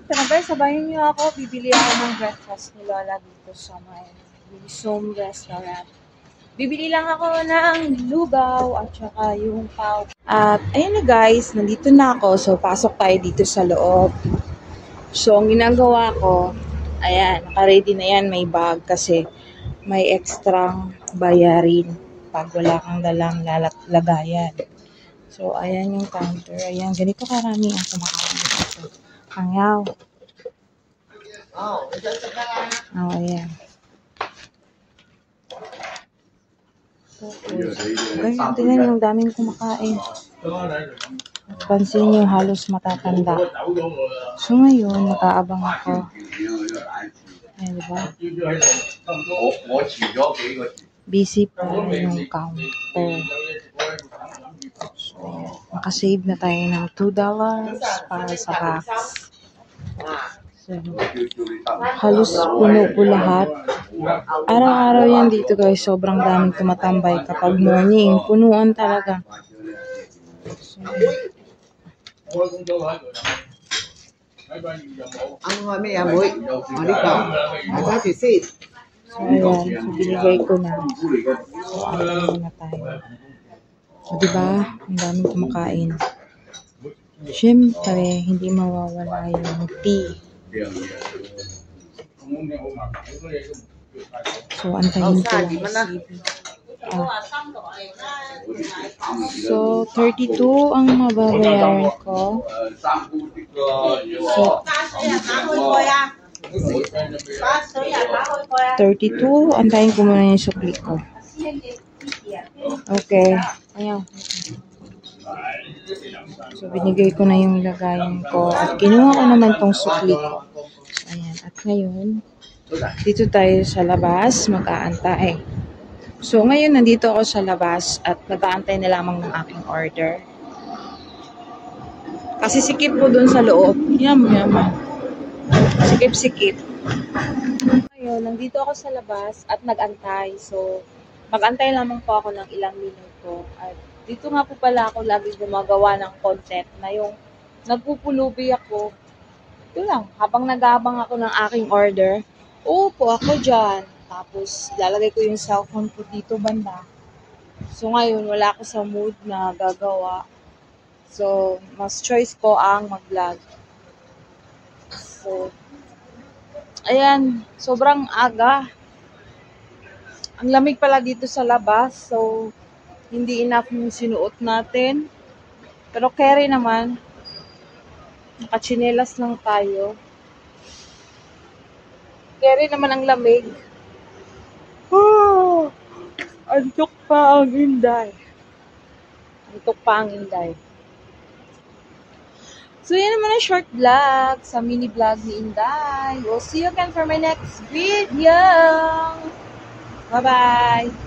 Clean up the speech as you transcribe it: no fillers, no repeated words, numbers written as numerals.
Tara guys, sabahin niyo ako. Bibili ako ng breakfast ni Lola dito sa may Wisdom Restaurant. Bibili lang ako ng lugaw at saka yung pao. At ayun na guys, nandito na ako. So pasok tayo dito sa loob. So ang ginagawa ko, ayan, naka-ready na yan. May bag kasi may extrang bayarin pag wala kang dalang lagayan. So ayan yung counter. Ayan, ganito karami ang kumakain dito. Hangyaw. Oh, ayan. Ganyan, tingnan yung daming kumakain. Pansin nyo, halos matatanda. So ngayon, nakaabang ako. Ayan, diba? Busy pa yung counter. So, makasave na tayo ng $2 para sa box. So, halos puno po lahat. Araw-araw yan dito guys. Sobrang daming tumatambay kapag morning. Punuan talaga. So, ayan. So, binigay ko na. So, ayan na tayo. So, diba? Ang daming kumakain. Siyempre, hindi mawawala yung tea. So, antayin ko lang si So, 32 ang mababayaran ko. So, 32, antayin ko muna yung sukli ko. Okay. Ayan. So, binigay ko na yung lagayan ko. At kinuha ko naman tong sukli ko. So, ayan. At ngayon, dito tayo sa labas, mag-aantay. So, ngayon, nandito ako sa labas at nag-aantay na lamang ng aking order. Kasi sikip po dun sa loob. Yum. Sikip. Ngayon, nandito ako sa labas at nag-antay. So, mag-antay lamang po ako ng ilang minuto. At dito nga po pala ako lagi gumagawa ng content na yung nagpupulubi ako. Ito lang, habang nag-aabang ako ng aking order, uupo ako dyan. Tapos, lalagay ko yung cellphone ko dito banda. So, ngayon, wala ako sa mood na gagawa. So, mas choice ko ang mag-vlog. So, ayan, sobrang aga. Ang lamig pala dito sa labas. So, hindi enough yung sinuot natin. Pero carry naman. Nakachinelas lang tayo. Carry naman ang lamig. Oh, antok pa ang Inday. So, yan naman ang short vlog sa mini vlog ni Inday. We'll see you again for my next video. Bye-bye.